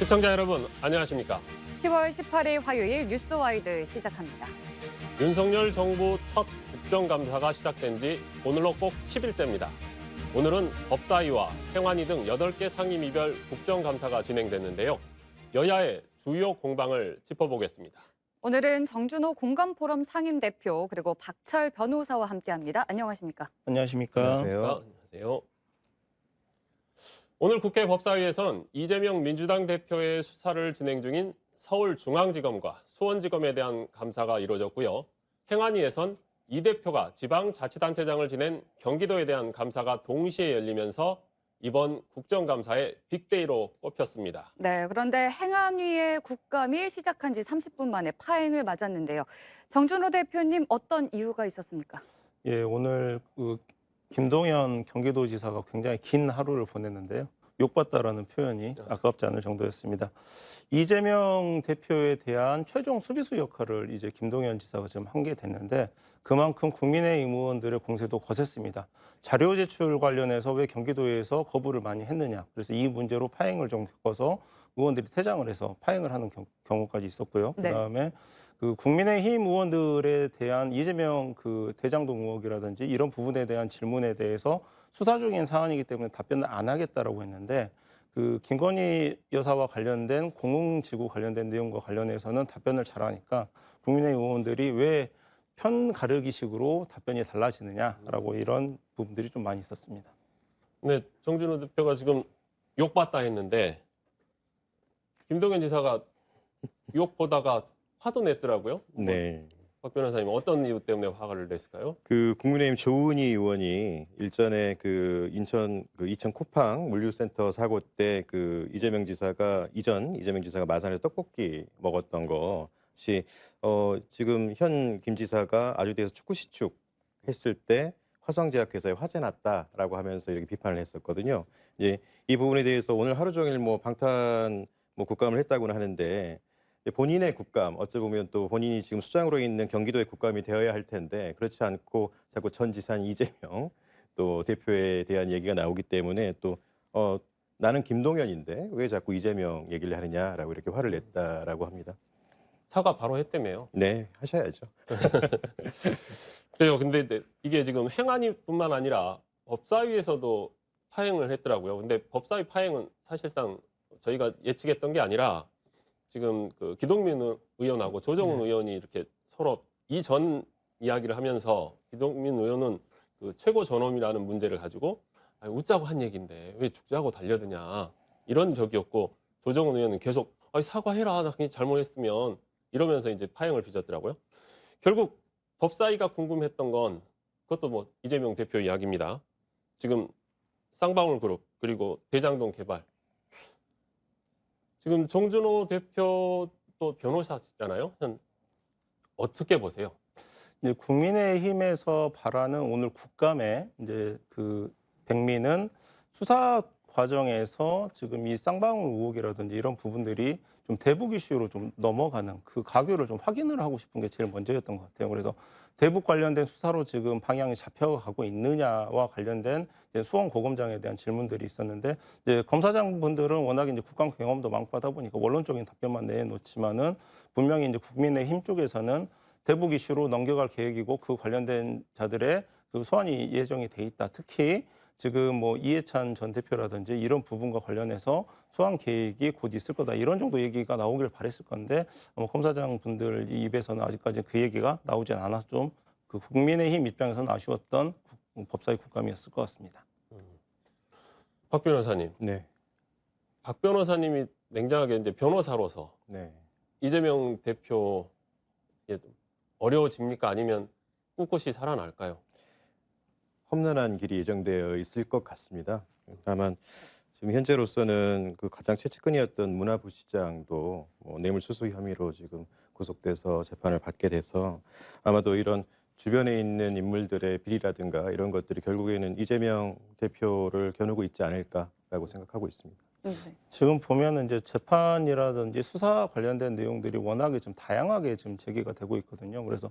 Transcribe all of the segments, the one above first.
시청자 여러분, 안녕하십니까? 10월 18일 화요일 뉴스와이드 시작합니다. 윤석열 정부 첫 국정감사가 시작된 지 오늘로 꼭 10일째입니다. 오늘은 법사위와 행안위 등 8개 상임위별 국정감사가 진행됐는데요. 여야의 주요 공방을 짚어보겠습니다. 오늘은 정준호 공감포럼 상임대표 그리고 박철 변호사와 함께합니다. 안녕하십니까? 안녕하십니까. 안녕하세요. 오늘 국회 법사위에선 이재명 민주당 대표의 수사를 진행 중인 서울중앙지검과 수원지검에 대한 감사가 이루어졌고요. 행안위에선 이 대표가 지방자치단체장을 지낸 경기도에 대한 감사가 동시에 열리면서 이번 국정감사의 빅데이로 꼽혔습니다. 네, 그런데 행안위의 국감이 시작한 지 30분 만에 파행을 맞았는데요. 정준호 대표님 어떤 이유가 있었습니까? 예, 오늘 김동연 경기도지사가 굉장히 긴 하루를 보냈는데요. 욕봤다라는 표현이 아깝지 않을 정도였습니다. 이재명 대표에 대한 최종 수비수 역할을 이제 김동연 지사가 지금 한 게 됐는데 그만큼 국민의힘 의원들의 공세도 거셌습니다. 자료 제출 관련해서 왜 경기도에서 거부를 많이 했느냐. 그래서 이 문제로 파행을 좀 겪어서 의원들이 퇴장을 해서 파행을 하는 경우까지 있었고요. 네. 그다음에 국민의힘 의원들에 대한 이재명 대장동 의혹이라든지 이런 부분에 대한 질문에 대해서 수사 중인 사안이기 때문에 답변을 안 하겠다라고 했는데 김건희 여사와 관련된 공흥지구 관련된 내용과 관련해서는 답변을 잘하니까 국민의힘 의원들이 왜 편 가르기식으로 답변이 달라지느냐라고 이런 부분들이 좀 많이 있었습니다. 네, 정준호 대표가 지금 욕봤다 했는데 김동연 지사가 욕 보다가 화도 냈더라고요. 네. 박 변호사님 어떤 이유 때문에 화를 냈을까요? 국민의힘 조은희 의원이 일전에 인천 이천 쿠팡 물류센터 사고 때 이재명 지사가 마산에서 떡볶이 먹었던 거 혹시 지금 현 김 지사가 아주대에서 축구 시축 했을 때 화성제약회사에 화재 났다라고 하면서 이렇게 비판을 했었거든요. 이제 이 부분에 대해서 오늘 하루 종일 방탄 국감을 했다고는 하는데 본인의 국감, 어찌 보면 또 본인이 지금 수장으로 있는 경기도의 국감이 되어야 할 텐데 그렇지 않고 자꾸 전 지사인 이재명 또 대표에 대한 얘기가 나오기 때문에 또 나는 김동연인데 왜 자꾸 이재명 얘기를 하느냐라고 이렇게 화를 냈다라고 합니다. 사과 바로 했다며요. 네, 하셔야죠. 그래요. 근데 이게 지금 행안위뿐만 아니라 법사위에서도 파행을 했더라고요. 근데 법사위 파행은 사실상 저희가 예측했던 게 아니라 지금 기동민 의원하고 조정훈 의원이 이렇게 서로 이전 이야기를 하면서 기동민 의원은 최고 전엄이라는 문제를 가지고 웃자고 한 얘기인데 왜 죽자고 달려드냐 이런 적이었고 조정훈 의원은 계속 사과해라 나 그냥 잘못했으면 이러면서 이제 파행을 빚었더라고요. 결국 법사위가 궁금했던 건 그것도 이재명 대표 이야기입니다. 지금 쌍방울 그룹 그리고 대장동 개발 지금 정준호 대표도 변호사잖아요. 어떻게 보세요? 이제 국민의힘에서 바라는 오늘 국감에 이제 백미는 수사 과정에서 지금 이 쌍방울 의혹이라든지 이런 부분들이 좀 대북 이슈로 좀 넘어가는 그 가교를 좀 확인을 하고 싶은 게 제일 먼저였던 것 같아요. 그래서 대북 관련된 수사로 지금 방향이 잡혀가고 있느냐와 관련된 이제 수원 고검장에 대한 질문들이 있었는데 이제 검사장 분들은 워낙 이제 국감 경험도 많고 하다 보니까 원론적인 답변만 내놓지만은 분명히 이제 국민의힘 쪽에서는 대북 이슈로 넘겨갈 계획이고 그 관련된 자들의 소환이 예정이 돼 있다. 특히 지금 이해찬 전 대표라든지 이런 부분과 관련해서 소환 계획이 곧 있을 거다. 이런 정도 얘기가 나오길 바랬을 건데 검사장 분들 입에서는 아직까지 그 얘기가 나오진 않아서 좀 국민의힘 입장에서는 아쉬웠던 법사위 국감이었을 것 같습니다. 박 변호사님. 네. 박 변호사님이 냉정하게 이제 변호사로서 네. 이재명 대표 어려워집니까? 아니면 꿋꿋이 살아날까요? 험난한 길이 예정되어 있을 것 같습니다. 다만 지금 현재로서는 가장 최측근이었던 문화부시장도 뇌물수수 혐의로 지금 구속돼서 재판을 받게 돼서 아마도 이런 주변에 있는 인물들의 비리라든가 이런 것들이 결국에는 이재명 대표를 겨누고 있지 않을까라고 생각하고 있습니다. 네. 지금 보면은 이제 재판이라든지 수사 관련된 내용들이 워낙에 좀 다양하게 지금 제기가 되고 있거든요. 그래서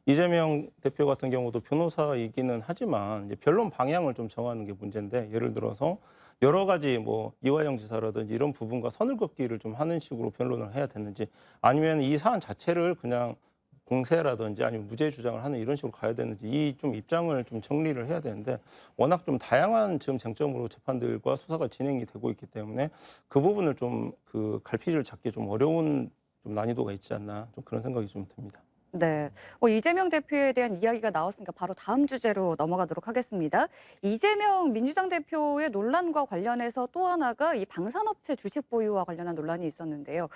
이재명 대표 같은 경우도 변호사이기는 하지만 이제 변론 방향을 좀 정하는 게 문제인데 예를 들어서 여러 가지 뭐 이화영 지사라든지 이런 부분과 선을 긋기를 좀 하는 식으로 변론을 해야 되는지 아니면 이 사안 자체를 그냥 공세라든지 아니면 무죄 주장을 하는 이런 식으로 가야 되는지 이 좀 입장을 좀 정리를 해야 되는데 워낙 좀 다양한 지금 쟁점으로 재판들과 수사가 진행이 되고 있기 때문에 그 부분을 좀 그 갈피를 잡기 좀 어려운 좀 난이도가 있지 않나 좀 그런 생각이 좀 듭니다. 네. 이재명 대표에 대한 이야기가 나왔으니까 바로 다음 주제로 넘어가도록 하겠습니다. 이재명 민주당 대표의 논란과 관련해서 또 하나가 이 방산업체 주식 보유와 관련한 논란이 있었는데요.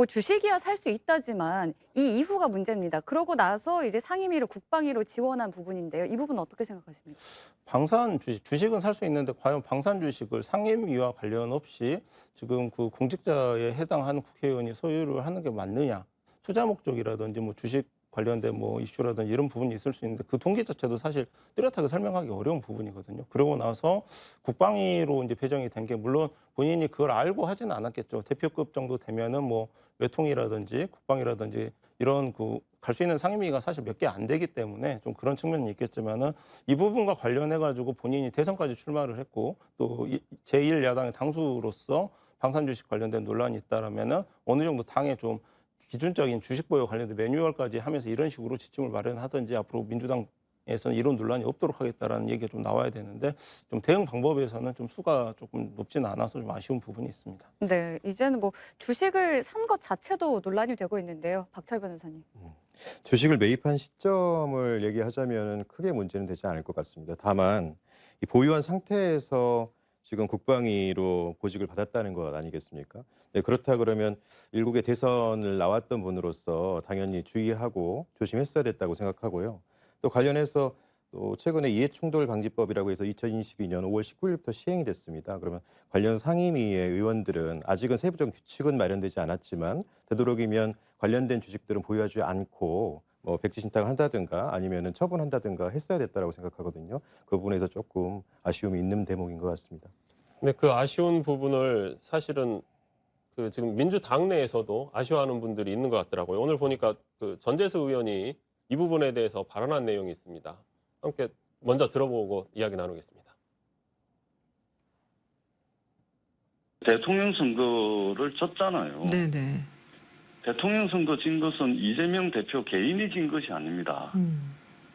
주식이야 살 수 있다지만 이 이후가 문제입니다. 그러고 나서 이제 상임위를 국방위로 지원한 부분인데요. 이 부분 어떻게 생각하십니까? 방산 주식은 살 수 있는데 과연 방산 주식을 상임위와 관련 없이 지금 그 공직자에 해당하는 국회의원이 소유를 하는 게 맞느냐? 투자 목적이라든지 뭐 주식 관련된 뭐 이슈라든지 이런 부분이 있을 수 있는데 그 동기 자체도 사실 뚜렷하게 설명하기 어려운 부분이거든요. 그러고 나서 국방위로 이제 배정이 된 게 물론 본인이 그걸 알고 하지는 않았겠죠. 대표급 정도 되면은 뭐 외통이라든지 국방이라든지 이런 그 갈 수 있는 상임위가 사실 몇 개 안 되기 때문에 좀 그런 측면이 있겠지만은 이 부분과 관련해 가지고 본인이 대선까지 출마를 했고 또 제1야당의 당수로서 방산 주식 관련된 논란이 있다라면은 어느 정도 당에 좀 기준적인 주식 보유 관련된 매뉴얼까지 하면서 이런 식으로 지침을 마련하든지 앞으로 민주당에서는 이런 논란이 없도록 하겠다라는 얘기가 좀 나와야 되는데 좀 대응 방법에서는 좀 수가 조금 높지는 않아서 좀 아쉬운 부분이 있습니다. 네. 이제는 주식을 산 것 자체도 논란이 되고 있는데요. 박철 변호사님. 주식을 매입한 시점을 얘기하자면 크게 문제는 되지 않을 것 같습니다. 다만 이 보유한 상태에서 지금 국방위로 보직을 받았다는 것 아니겠습니까? 네, 그렇다 그러면 일국의 대선을 나왔던 분으로서 당연히 주의하고 조심했어야 됐다고 생각하고요. 또 관련해서 또 최근에 이해충돌방지법이라고 해서 2022년 5월 19일부터 시행이 됐습니다. 그러면 관련 상임위의 의원들은 아직은 세부적 규칙은 마련되지 않았지만 되도록이면 관련된 주식들은 보유하지 않고 뭐 백지 신탁을 한다든가 아니면은 처분한다든가 했어야 됐다라고 생각하거든요. 그 부분에서 조금 아쉬움이 있는 대목인 것 같습니다. 근데 그 아쉬운 부분을 사실은 그 지금 민주당 내에서도 아쉬워하는 분들이 있는 것 같더라고요. 오늘 보니까 그 전재수 의원이 이 부분에 대해서 발언한 내용이 있습니다. 함께 먼저 들어보고 이야기 나누겠습니다. 대통령 선거를 졌잖아요. 네네. 대통령 선거 진 것은 이재명 대표 개인이 진 것이 아닙니다.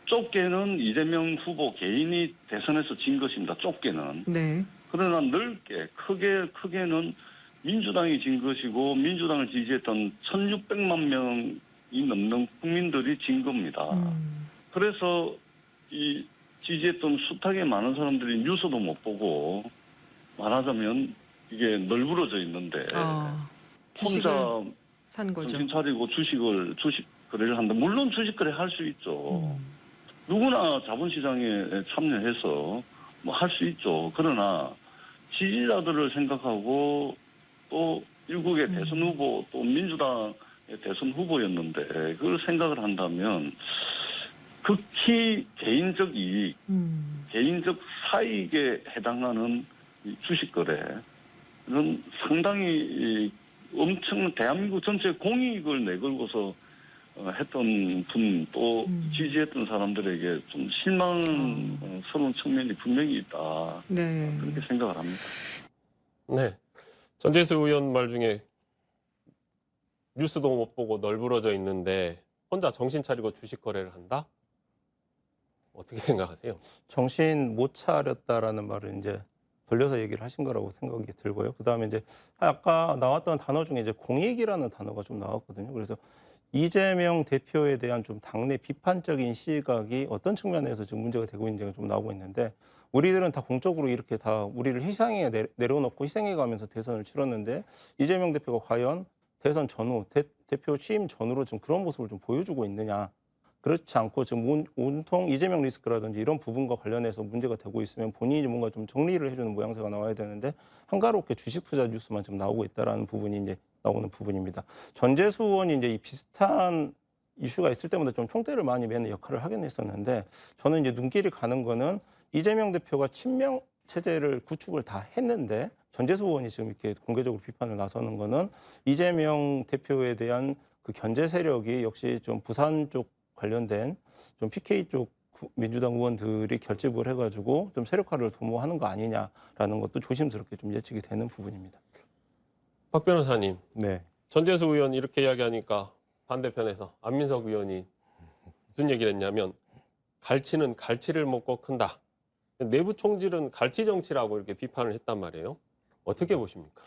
좁게는 이재명 후보 개인이 대선에서 진 것입니다. 좁게는. 네. 그러나 넓게 크게는 민주당이 진 것이고 민주당을 지지했던 1,600만 명이 넘는 국민들이 진 겁니다. 그래서 이 지지했던 숱하게 많은 사람들이 뉴스도 못 보고 말하자면 이게 널브러져 있는데 주식을 혼자 산 거죠. 정신 차리고 주식 거래를 한다. 물론 주식 거래 할 수 있죠. 누구나 자본시장에 참여해서 뭐 할 수 있죠. 그러나 지지자들을 생각하고 또 일국의 대선 후보 또 민주당의 대선 후보였는데 그걸 생각을 한다면 극히 개인적 이익, 개인적 사익에 해당하는 이 주식 거래는 상당히 엄청 대한민국 전체 공익을 내걸고서 했던 분 또 지지했던 사람들에게 좀 실망스러운 측면이 분명히 있다. 네. 그렇게 생각을 합니다. 네. 전재수 의원 말 중에 뉴스도 못 보고 널브러져 있는데 혼자 정신 차리고 주식 거래를 한다? 어떻게 생각하세요? 정신 못 차렸다라는 말을 이제 돌려서 얘기를 하신 거라고 생각이 들고요. 그다음에 이제 아까 나왔던 단어 중에 이제 공익이라는 단어가 좀 나왔거든요. 그래서 이재명 대표에 대한 좀 당내 비판적인 시각이 어떤 측면에서 지금 문제가 되고 있는지가 좀 나오고 있는데 우리들은 다 공적으로 이렇게 다 우리를 희생에 내려놓고 희생해 가면서 대선을 치렀는데 이재명 대표가 과연 대선 전후 대표 취임 전후로 좀 그런 모습을 좀 보여주고 있느냐. 그렇지 않고 지금 온통 이재명 리스크라든지 이런 부분과 관련해서 문제가 되고 있으면 본인이 뭔가 좀 정리를 해주는 모양새가 나와야 되는데 한가롭게 주식 투자 뉴스만 좀 나오고 있다라는 부분이 이제 나오는 부분입니다. 전재수 의원이 이제 이 비슷한 이슈가 있을 때마다 좀 총대를 많이 매는 역할을 하긴 했었는데 저는 이제 눈길이 가는 거는 이재명 대표가 친명 체제를 구축을 다 했는데 전재수 의원이 지금 이렇게 공개적으로 비판을 나서는 거는 이재명 대표에 대한 그 견제 세력이 역시 좀 부산 쪽 관련된 좀 PK 쪽 민주당 의원들이 결집을 해가지고 좀 세력화를 도모하는 거 아니냐라는 것도 조심스럽게 좀 예측이 되는 부분입니다. 박 변호사님, 네. 전재수 의원 이렇게 이야기하니까 반대편에서 안민석 의원이 무슨 얘기를 했냐면 갈치는 갈치를 먹고 큰다. 내부 총질은 갈치 정치라고 이렇게 비판을 했단 말이에요. 어떻게 보십니까?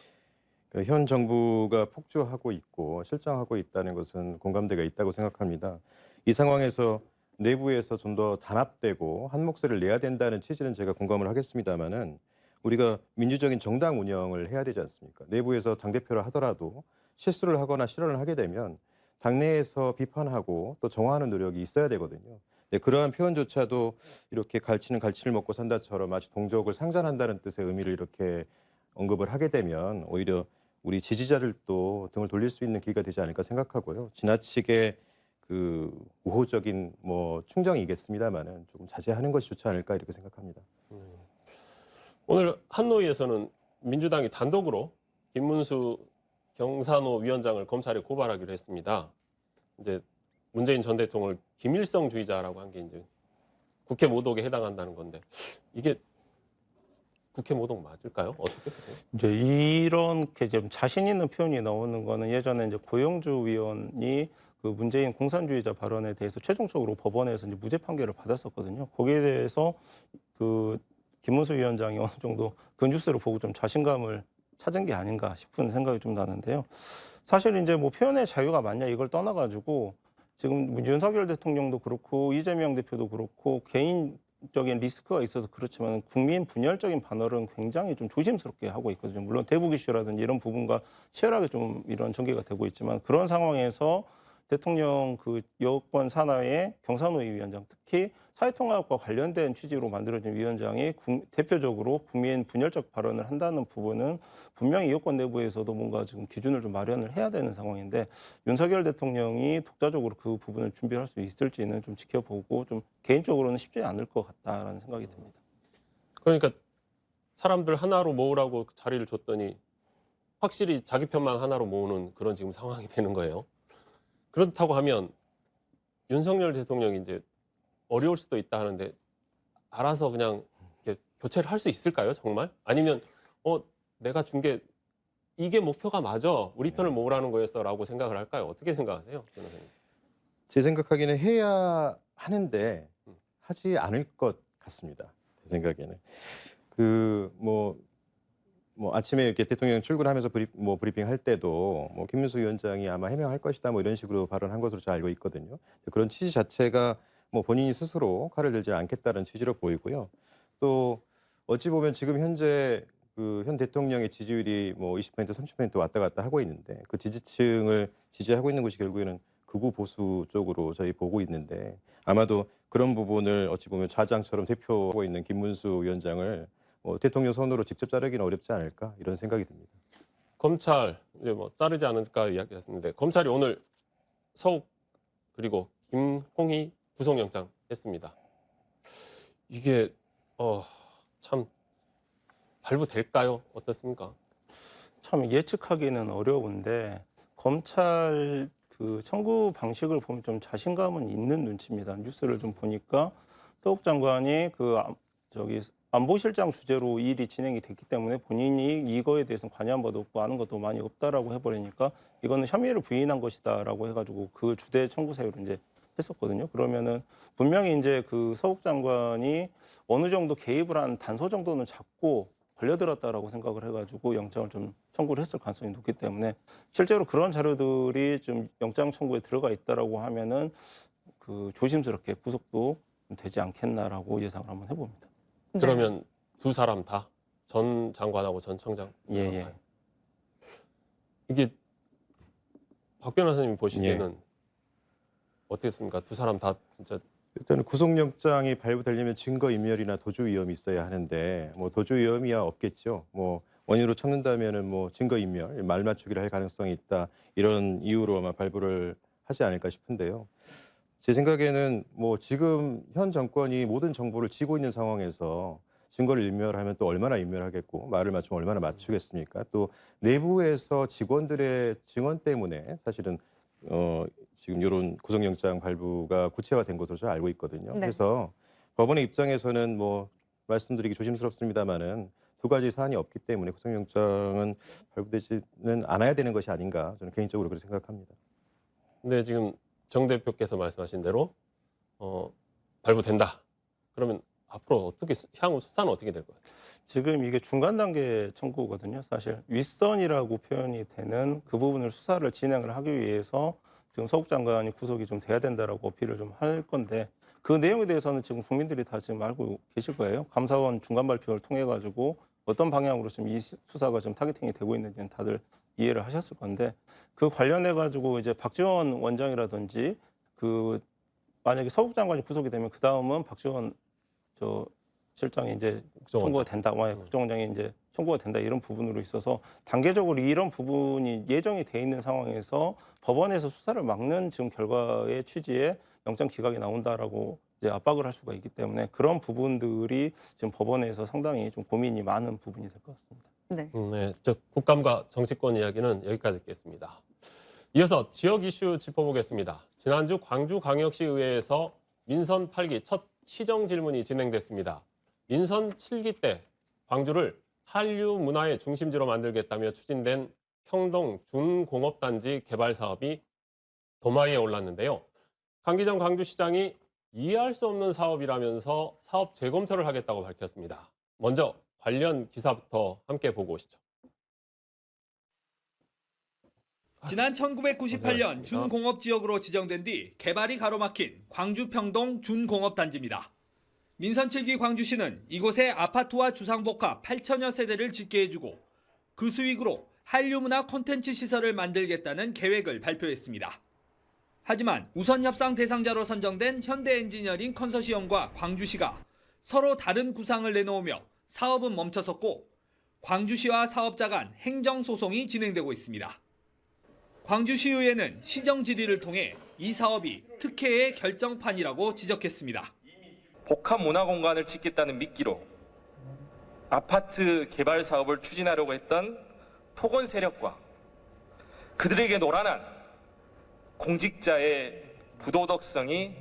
현 정부가 폭주하고 있고 실정하고 있다는 것은 공감대가 있다고 생각합니다. 이 상황에서 내부에서 좀 더 단합되고 한 목소리를 내야 된다는 취지는 제가 공감을 하겠습니다마는 우리가 민주적인 정당 운영을 해야 되지 않습니까? 내부에서 당대표를 하더라도 실수를 하거나 실언을 하게 되면 당내에서 비판하고 또 정화하는 노력이 있어야 되거든요. 네, 그러한 표현조차도 이렇게 갈치는 갈치를 먹고 산다처럼 마치 동족을 상잔한다는 뜻의 의미를 이렇게 언급을 하게 되면 오히려 우리 지지자들도 등을 돌릴 수 있는 기회가 되지 않을까 생각하고요. 지나치게 그 우호적인 뭐 충정이겠습니다만은 조금 자제하는 것이 좋지 않을까 이렇게 생각합니다. 오늘 한노위에서는 민주당이 단독으로 김문수 경산호 위원장을 검찰에 고발하기로 했습니다. 이제 문재인 전 대통령을 김일성주의자라고 한 게 이제 국회 모독에 해당한다는 건데 이게 국회 모독 맞을까요? 어떻게 보세요? 이제 이렇게 좀 자신 있는 표현이 나오는 거는 예전에 이제 고영주 위원이 그 문재인 공산주의자 발언에 대해서 최종적으로 법원에서 이제 무죄 판결을 받았었거든요. 거기에 대해서 그 김문수 위원장이 어느 정도 그 뉴스를 보고 좀 자신감을 찾은 게 아닌가 싶은 생각이 좀 나는데요. 사실 이제 뭐 표현의 자유가 맞냐 이걸 떠나가지고 지금 윤석열 대통령도 그렇고 이재명 대표도 그렇고 개인적인 리스크가 있어서 그렇지만 국민 분열적인 반발은 굉장히 좀 조심스럽게 하고 있거든요. 물론 대북 이슈라든지 이런 부분과 치열하게 좀 이런 전개가 되고 있지만 그런 상황에서 대통령 그 여권 산하의 경산호 위원장 특히 사회통합과 관련된 취지로 만들어진 위원장이 대표적으로 국민 분열적 발언을 한다는 부분은 분명히 여권 내부에서도 뭔가 지금 기준을 좀 마련을 해야 되는 상황인데 윤석열 대통령이 독자적으로 그 부분을 준비할 수 있을지는 좀 지켜보고 좀 개인적으로는 쉽지 않을 것 같다라는 생각이 듭니다. 그러니까 사람들 하나로 모으라고 자리를 줬더니 확실히 자기 편만 하나로 모으는 그런 지금 상황이 되는 거예요. 그렇다고 하면 윤석열 대통령이 이제 어려울 수도 있다 하는데 알아서 그냥 이렇게 교체를 할 수 있을까요, 정말? 아니면 내가 준 게 이게 목표가 맞아, 우리 편을 모으라는 거였어라고 생각을 할까요? 어떻게 생각하세요, 변호사님? 제 생각하기에는 해야 하는데 하지 않을 것 같습니다. 제 생각에는 뭐 아침에 이렇게 대통령 출근하면서 브리핑 할 때도 뭐 김문수 위원장이 아마 해명할 것이다 뭐 이런 식으로 발언한 것으로 잘 알고 있거든요. 그런 취지 자체가 뭐 본인이 스스로 칼을 들지 않겠다는 취지로 보이고요. 또 어찌 보면 지금 현재 그 현 대통령의 지지율이 뭐 20% 30% 왔다 갔다 하고 있는데 그 지지층을 지지하고 있는 곳이 결국에는 극우 보수 쪽으로 저희 보고 있는데 아마도 그런 부분을 어찌 보면 좌장처럼 대표하고 있는 김문수 위원장을 대통령 손으로 직접 자르기는 어렵지 않을까 이런 생각이 듭니다. 검찰 이제 뭐 자르지 않을까 이야기했는데 검찰이 오늘 서욱 그리고 김홍희 구속영장 했습니다. 이게 참 발부될까요? 어떻습니까? 참 예측하기는 어려운데 검찰 그 청구 방식을 보면 좀 자신감은 있는 눈치입니다. 뉴스를 좀 보니까 서욱 장관이 안보실장 주재로 이 일이 진행이 됐기 때문에 본인이 이거에 대해서는 관여한 바도 없고 아는 것도 많이 없다라고 해버리니까 이거는 혐의를 부인한 것이다라고 해가지고 그 주대 청구 사유를 이제 했었거든요. 그러면은 분명히 이제 그 서욱 장관이 어느 정도 개입을 한 단서 정도는 잡고 걸려들었다라고 생각을 해가지고 영장을 좀 청구를 했을 가능성이 높기 때문에 실제로 그런 자료들이 좀 영장 청구에 들어가 있다라고 하면은 그 조심스럽게 구속도 되지 않겠나라고 예상을 한번 해봅니다. 그러면 두 사람 다 전 장관하고 전 청장. 예. 이게 박 변호사님 보시기에는 어떻겠습니까? 두 사람 다 진짜 일단은 구속영장이 발부되려면 증거인멸이나 도주위험이 있어야 하는데 뭐 도주위험이야 없겠죠. 뭐 원인으로 찾는다면은 뭐 증거인멸, 말 맞추기를 할 가능성이 있다 이런 이유로 아마 발부를 하지 않을까 싶은데요. 제 생각에는 뭐 지금 현 정권이 모든 정보를 쥐고 있는 상황에서 증거를 인멸하면 또 얼마나 인멸하겠고 말을 맞추면 얼마나 맞추겠습니까? 또 내부에서 직원들의 증언 때문에 사실은 지금 이런 구속영장 발부가 구체화된 것으로 잘 알고 있거든요. 네. 그래서 법원의 입장에서는 뭐 말씀드리기 조심스럽습니다만은 두 가지 사안이 없기 때문에 구속영장은 발부되지는 않아야 되는 것이 아닌가 저는 개인적으로 그렇게 생각합니다. 근데 지금 정 대표께서 말씀하신 대로 발부된다. 그러면 앞으로 어떻게 향후 수사는 어떻게 될 것 같아요? 지금 이게 중간 단계 청구거든요. 사실 윗선이라고 표현이 되는 그 부분을 수사를 진행을 하기 위해서 지금 서욱 장관이 구속이 좀 돼야 된다라고 어필을 좀 할 건데 그 내용에 대해서는 지금 국민들이 다 지금 알고 계실 거예요. 감사원 중간 발표를 통해 가지고 어떤 방향으로 지금 이 수사가 좀 타겟팅이 되고 있는지는 다들 이해를 하셨을 건데 그 관련해 가지고 이제 박지원 원장이라든지 그 만약에 서욱 장관이 구속이 되면 그 다음은 박지원 실장이 이제 청구가 된다, 국정원장이 이제 청구가 된다 이런 부분으로 있어서 단계적으로 이런 부분이 예정이 돼 있는 상황에서 법원에서 수사를 막는 지금 결과의 취지에 영장 기각이 나온다라고 이제 압박을 할 수가 있기 때문에 그런 부분들이 지금 법원에서 상당히 좀 고민이 많은 부분이 될 것 같습니다. 네. 네, 저 국감과 정치권 이야기는 여기까지 듣겠습니다. 이어서 지역 이슈 짚어보겠습니다. 지난주 광주광역시의회에서 민선 8기 첫 시정 질문이 진행됐습니다. 민선 7기 때 광주를 한류 문화의 중심지로 만들겠다며 추진된 평동 준공업단지 개발 사업이 도마 위에 올랐는데요. 강기정 광주시장이 이해할 수 없는 사업이라면서 사업 재검토를 하겠다고 밝혔습니다. 먼저 관련 기사부터 함께 보고 오시죠. 지난 1998년 고생하셨습니다. 준공업지역으로 지정된 뒤 개발이 가로막힌 광주 평동 준공업단지입니다. 민선 7기 광주시는 이곳에 아파트와 주상복합 8천여 세대를 짓게 해주고 그 수익으로 한류문화 콘텐츠 시설을 만들겠다는 계획을 발표했습니다. 하지만 우선 협상 대상자로 선정된 현대엔지니어링 컨소시엄과 광주시가 서로 다른 구상을 내놓으며 사업은 멈춰섰고 광주시와 사업자 간 행정소송이 진행되고 있습니다. 광주시의회는 시정 질의를 통해 이 사업이 특혜의 결정판이라고 지적했습니다. 복합 문화 공간을 짓겠다는 미끼로 아파트 개발 사업을 추진하려고 했던 토건 세력과 그들에게 노란한 공직자의 부도덕성이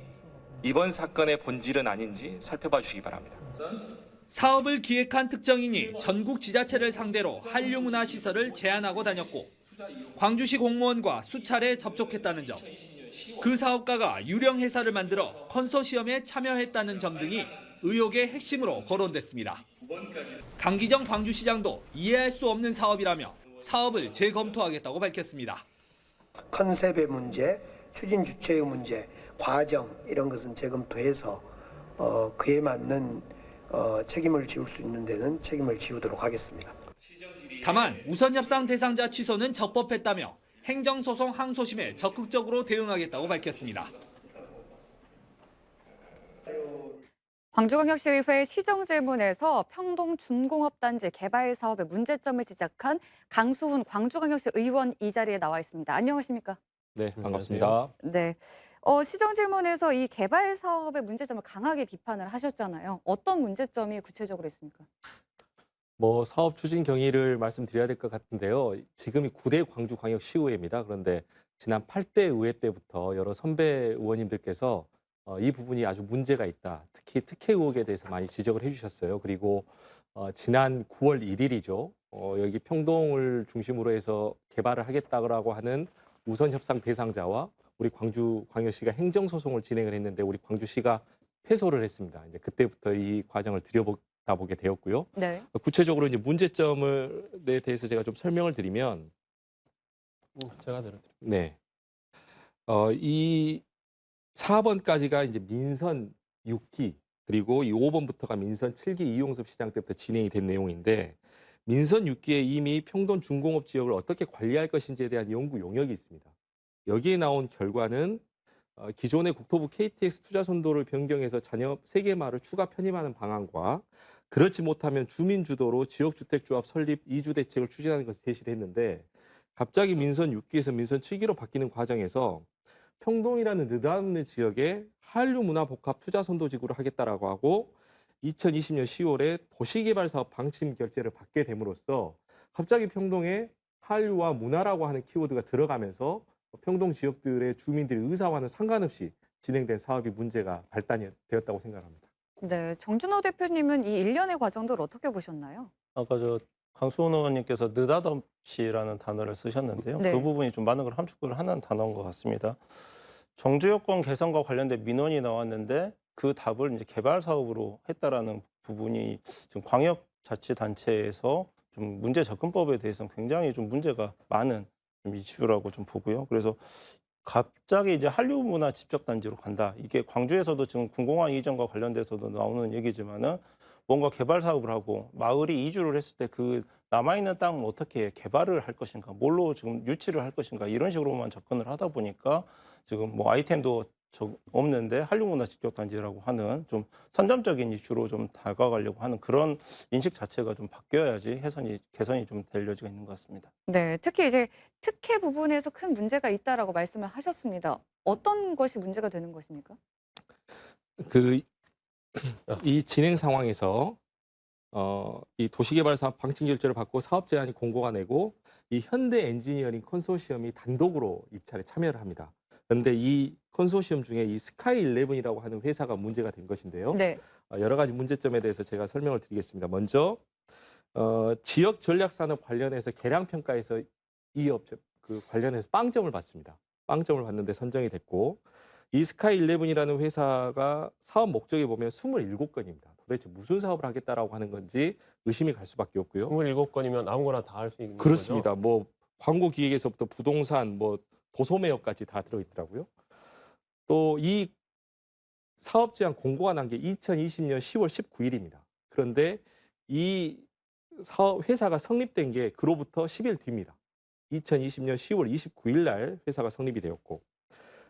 이번 사건의 본질은 아닌지 살펴봐 주시기 바랍니다. 사업을 기획한 특정인이 전국 지자체를 상대로 한류 문화 시설을 제안하고 다녔고 광주시 공무원과 수차례 접촉했다는 점, 그 사업가가 유령 회사를 만들어 컨소시엄에 참여했다는 점 등이 의혹의 핵심으로 거론됐습니다. 강기정 광주시장도 이해할 수 없는 사업이라며 사업을 재검토하겠다고 밝혔습니다. 컨셉의 문제, 추진 주체의 문제, 과정 이런 것은 재검토해서 그에 맞는 책임을 지울 수 있는 데는 책임을 지우도록 하겠습니다. 다만 우선 협상 대상자 취소는 적법했다며 행정소송 항소심에 적극적으로 대응하겠다고 밝혔습니다. 광주광역시의회 시정질문에서 평동 준공업단지 개발 사업의 문제점을 지적한 강수훈 광주광역시 의원 이 자리에 나와 있습니다. 안녕하십니까? 네, 반갑습니다. 네. 시정질문에서 이 개발 사업의 문제점을 강하게 비판을 하셨잖아요. 어떤 문제점이 구체적으로 있습니까? 사업 추진 경위를 말씀드려야 될 것 같은데요. 지금이 9대 광주광역시의회입니다. 그런데 지난 8대 의회 때부터 여러 선배 의원님들께서 이 부분이 아주 문제가 있다. 특히 특혜 의혹에 대해서 많이 지적을 해주셨어요. 그리고 지난 9월 1일이죠. 여기 평동을 중심으로 해서 개발을 하겠다고 하는 우선 협상 대상자와 우리 광주광역시가 행정소송을 진행을 했는데 우리 광주시가 패소를 했습니다. 이제 그때부터 이 과정을 들여다보게 되었고요. 네. 구체적으로 이제 문제점에 대해서 제가 좀 설명을 드리면, 제가 들을게요. 네, 이 4번까지가 이제 민선 6기 그리고 이 5번부터가 민선 7기 이용섭 시장 때부터 진행이 된 내용인데 민선 6기에 이미 평동 준공업 지역을 어떻게 관리할 것인지에 대한 연구 용역이 있습니다. 여기에 나온 결과는 기존의 국토부 KTX 투자 선도를 변경해서 잔여 3개 마을을 추가 편입하는 방안과 그렇지 못하면 주민 주도로 지역주택조합 설립 이주 대책을 추진하는 것을 제시를 했는데 갑자기 민선 6기에서 민선 7기로 바뀌는 과정에서 평동이라는 느닷없는 지역에 한류 문화복합 투자 선도지구를 하겠다라고 하고 2020년 10월에 도시개발사업 방침 결재를 받게 됨으로써 갑자기 평동에 한류와 문화라고 하는 키워드가 들어가면서 평동 지역들의 주민들의 의사와는 상관없이 진행된 사업이 문제가 발단이 되었다고 생각합니다. 네, 정준호 대표님은 이 일련의 과정들을 어떻게 보셨나요? 아까 강수원 의원님께서 느닷없이라는 단어를 쓰셨는데요. 네. 그 부분이 좀 많은 걸 함축을 하는 단어인 것 같습니다. 정주 여건 개선과 관련된 민원이 나왔는데 그 답을 이제 개발 사업으로 했다라는 부분이 지금 광역자치단체에서 좀 문제 접근법에 대해서는 굉장히 좀 문제가 많은 좀 이슈라고 좀 보고요. 그래서 갑자기 이제 한류 문화 집적 단지로 간다. 이게 광주에서도 지금 군공항 이전과 관련돼서도 나오는 얘기지만은 뭔가 개발 사업을 하고 마을이 이주를 했을 때 그 남아있는 땅을 어떻게 개발을 할 것인가, 뭘로 지금 유치를 할 것인가 이런 식으로만 접근을 하다 보니까 지금 뭐 아이템도 없는데 한류 문화 집적 단지라고 하는 좀 선점적인 이슈로 좀 다가가려고 하는 그런 인식 자체가 좀 바뀌어야지 개선이 좀 될 여지가 있는 것 같습니다. 네, 특히 이제 특혜 부분에서 큰 문제가 있다라고 말씀을 하셨습니다. 어떤 것이 문제가 되는 것입니까? 그 이 진행 상황에서 이 도시개발사업 방침결제를 받고 사업 제안이 공고가 내고 이 현대 엔지니어링 컨소시엄이 단독으로 입찰에 참여를 합니다. 그런데 이 컨소시엄 중에 이 스카이 11이라고 하는 회사가 문제가 된 것인데요. 네. 여러 가지 문제점에 대해서 제가 설명을 드리겠습니다. 먼저 지역 전략 산업 관련해서 계량 평가에서 이 업체 그 관련해서 빵점을 받습니다. 빵점을 받는데 선정이 됐고 이 스카이 11이라는 회사가 사업 목적에 보면 27건입니다. 도대체 무슨 사업을 하겠다라고 하는 건지 의심이 갈 수밖에 없고요. 27건이면 아무거나 다 할 수 있는 그렇습니다. 뭐 광고 기획에서부터 부동산, 뭐 도소 매업까지 다 들어 있더라고요. 또 이 사업 제안 공고가 난 게 2020년 10월 19일입니다. 그런데 이 사업 회사가 성립된 게 그로부터 10일 뒤입니다. 2020년 10월 29일 날 회사가 성립이 되었고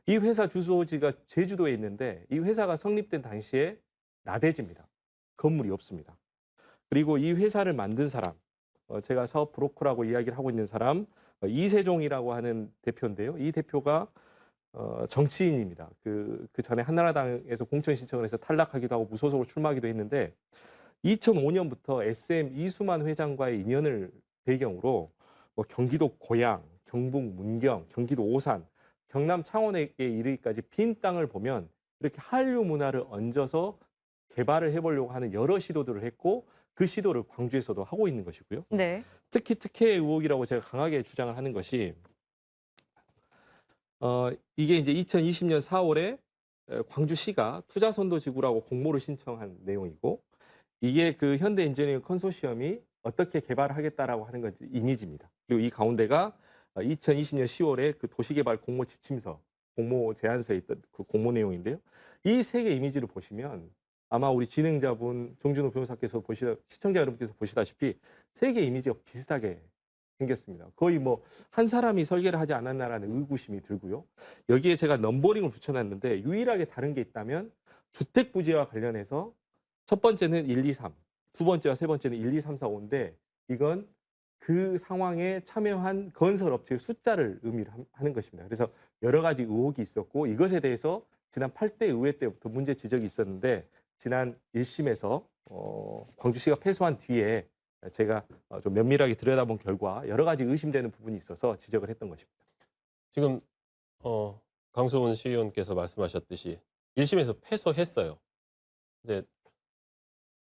이 회사 주소지가 제주도에 있는데 이 회사가 성립된 당시에 나대지입니다. 건물이 없습니다. 그리고 이 회사를 만든 사람, 제가 사업 브로커라고 이야기를 하고 있는 사람 이세종이라고 하는 대표인데요. 이 대표가 정치인입니다. 그 전에 한나라당에서 공천 신청을 해서 탈락하기도 하고 무소속으로 출마하기도 했는데 2005년부터 SM 이수만 회장과의 인연을 배경으로 뭐 경기도 고양, 경북 문경, 경기도 오산, 경남 창원에 이르기까지 빈 땅을 보면 이렇게 한류 문화를 얹어서 개발을 해보려고 하는 여러 시도들을 했고 그 시도를 광주에서도 하고 있는 것이고요. 네. 특히 특혜 의혹이라고 제가 강하게 주장을 하는 것이 이게 이제 2020년 4월에 광주시가 투자선도지구라고 공모를 신청한 내용이고 이게 그 현대 엔지니어링 컨소시엄이 어떻게 개발하겠다라고 하는 건지 이미지입니다. 그리고 이 가운데가 2020년 10월에 그 도시개발 공모 지침서, 공모 제안서에 있던 그 공모 내용인데요. 이 세 개 이미지를 보시면 아마 우리 진행자분 정준호 변호사께서 시청자 여러분께서 보시다시피 세 개 이미지가 비슷하게 생겼습니다. 거의 뭐 한 사람이 설계를 하지 않았나라는 의구심이 들고요. 여기에 제가 넘버링을 붙여놨는데 유일하게 다른 게 있다면 주택 부지와 관련해서 첫 번째는 1, 2, 3, 두 번째와 세 번째는 1, 2, 3, 4, 5인데 이건 그 상황에 참여한 건설 업체의 숫자를 의미를 하는 것입니다. 그래서 여러 가지 의혹이 있었고 이것에 대해서 지난 8대 의회 때부터 문제 지적이 있었는데 지난 1심에서 광주시가 패소한 뒤에 제가 좀 면밀하게 들여다본 결과 여러 가지 의심되는 부분이 있어서 지적을 했던 것입니다. 지금 강수훈 시의원께서 말씀하셨듯이 1심에서 패소했어요. 이제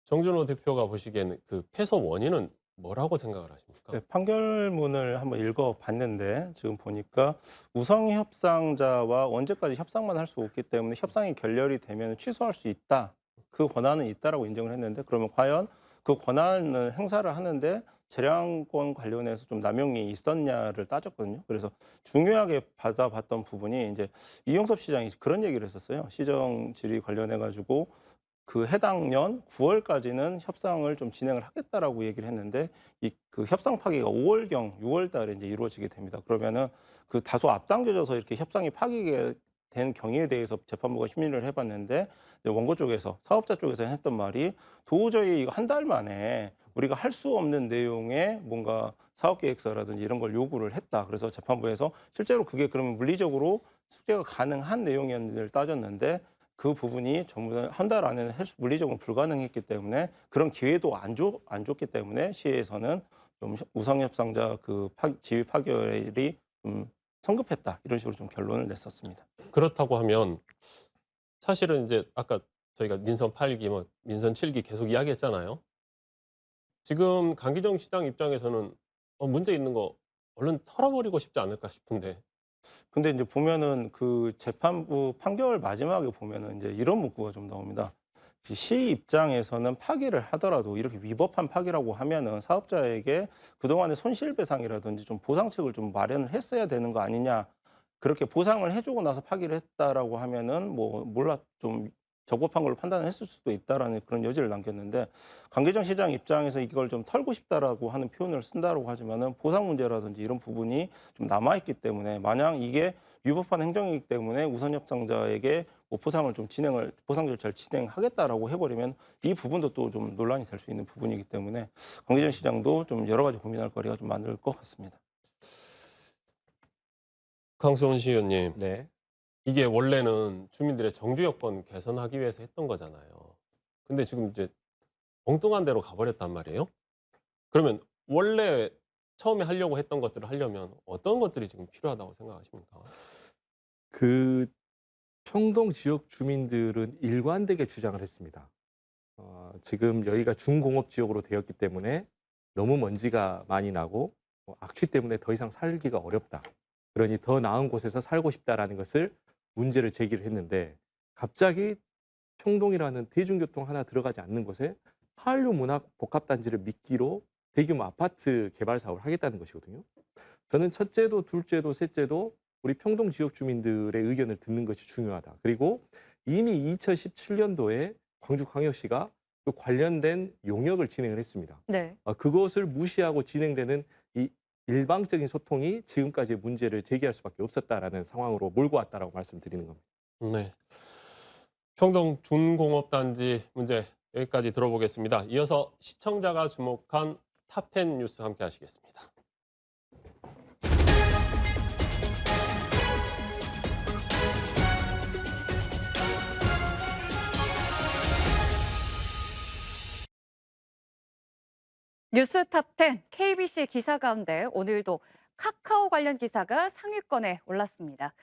정준호 대표가 보시기에는 그 패소 원인은 뭐라고 생각을 하십니까? 네, 판결문을 한번 읽어봤는데 지금 보니까 우성 협상자와 언제까지 협상만 할 수 없기 때문에 협상이 결렬이 되면 취소할 수 있다. 그 권한은 있다라고 인정을 했는데 그러면 과연 그 권한을 행사를 하는데 재량권 관련해서 좀 남용이 있었냐를 따졌거든요. 그래서 중요하게 받아봤던 부분이 이제 이용섭 시장이 그런 얘기를 했었어요. 시정 질의 관련해 가지고 그 해당 년 9월까지는 협상을 좀 진행을 하겠다라고 얘기를 했는데 그 협상 파기가 5월경 6월 달에 이제 이루어지게 됩니다. 그러면은 그 다소 앞당겨져서 이렇게 협상이 파기게 된 경위에 대해서 재판부가 심리를 해봤는데 원고 쪽에서 사업자 쪽에서 했던 말이 도저히 한 달 만에 우리가 할 수 없는 내용의 뭔가 사업계획서라든지 이런 걸 요구를 했다. 그래서 재판부에서 실제로 그게 그러면 물리적으로 숙제가 가능한 내용이었는지를 따졌는데 그 부분이 전부 한 달 안에는 물리적으로 불가능했기 때문에 그런 기회도 안 줬기 때문에 시에서는 좀 우상협상자 그 지휘 파결이 좀 성급했다 이런 식으로 좀 결론을 냈었습니다. 그렇다고 하면 사실은 이제 아까 저희가 민선 8기, 뭐 민선 7기 계속 이야기했잖아요. 지금 강기정 시장 입장에서는 문제 있는 거 얼른 털어버리고 싶지 않을까 싶은데. 근데 이제 보면은 그 재판부 판결 마지막에 보면은 이제 이런 문구가 좀 나옵니다. 시 입장에서는 파기를 하더라도 이렇게 위법한 파기라고 하면은 사업자에게 그동안의 손실배상이라든지 좀 보상책을 좀 마련을 했어야 되는 거 아니냐. 그렇게 보상을 해주고 나서 파기를 했다라고 하면은 뭐 몰라 좀 적법한 걸로 판단했을 수도 있다라는 그런 여지를 남겼는데 강기정 시장 입장에서 이걸 좀 털고 싶다라고 하는 표현을 쓴다라고 하지만은 보상 문제라든지 이런 부분이 좀 남아있기 때문에 만약 이게 위법한 행정이기 때문에 우선 협상자에게 뭐 보상을 좀 보상 절차를 진행하겠다라고 해버리면 이 부분도 또 좀 논란이 될 수 있는 부분이기 때문에 강기정 시장도 좀 여러 가지 고민할 거리가 좀 많을 것 같습니다. 강수원 시의원님, 네. 이게 원래는 주민들의 정주 여건 개선하기 위해서 했던 거잖아요. 근데 지금 이제 엉뚱한 데로 가버렸단 말이에요. 그러면 원래 처음에 하려고 했던 것들을 하려면 어떤 것들이 지금 필요하다고 생각하십니까? 그 평동 지역 주민들은 일관되게 주장을 했습니다. 지금 여기가 중공업 지역으로 되었기 때문에 너무 먼지가 많이 나고 악취 때문에 더 이상 살기가 어렵다. 그러니 더 나은 곳에서 살고 싶다라는 것을 문제를 제기를 했는데 갑자기 평동이라는 대중교통 하나 들어가지 않는 곳에 한류 문화 복합단지를 미끼로 대규모 아파트 개발 사업을 하겠다는 것이거든요. 저는 첫째도 둘째도 셋째도 우리 평동 지역 주민들의 의견을 듣는 것이 중요하다. 그리고 이미 2017년도에 광주광역시가 그 관련된 용역을 진행을 했습니다. 네. 그것을 무시하고 진행되는 이 일방적인 소통이 지금까지의 문제를 제기할 수밖에 없었다라는 상황으로 몰고 왔다라고 말씀드리는 겁니다. 네. 평동 준공업단지 문제 여기까지 들어보겠습니다. 이어서 시청자가 주목한 탑10 뉴스 함께 하시겠습니다. 뉴스 탑10 KBC 기사 가운데 오늘도 카카오 관련 기사가 상위권에 올랐습니다.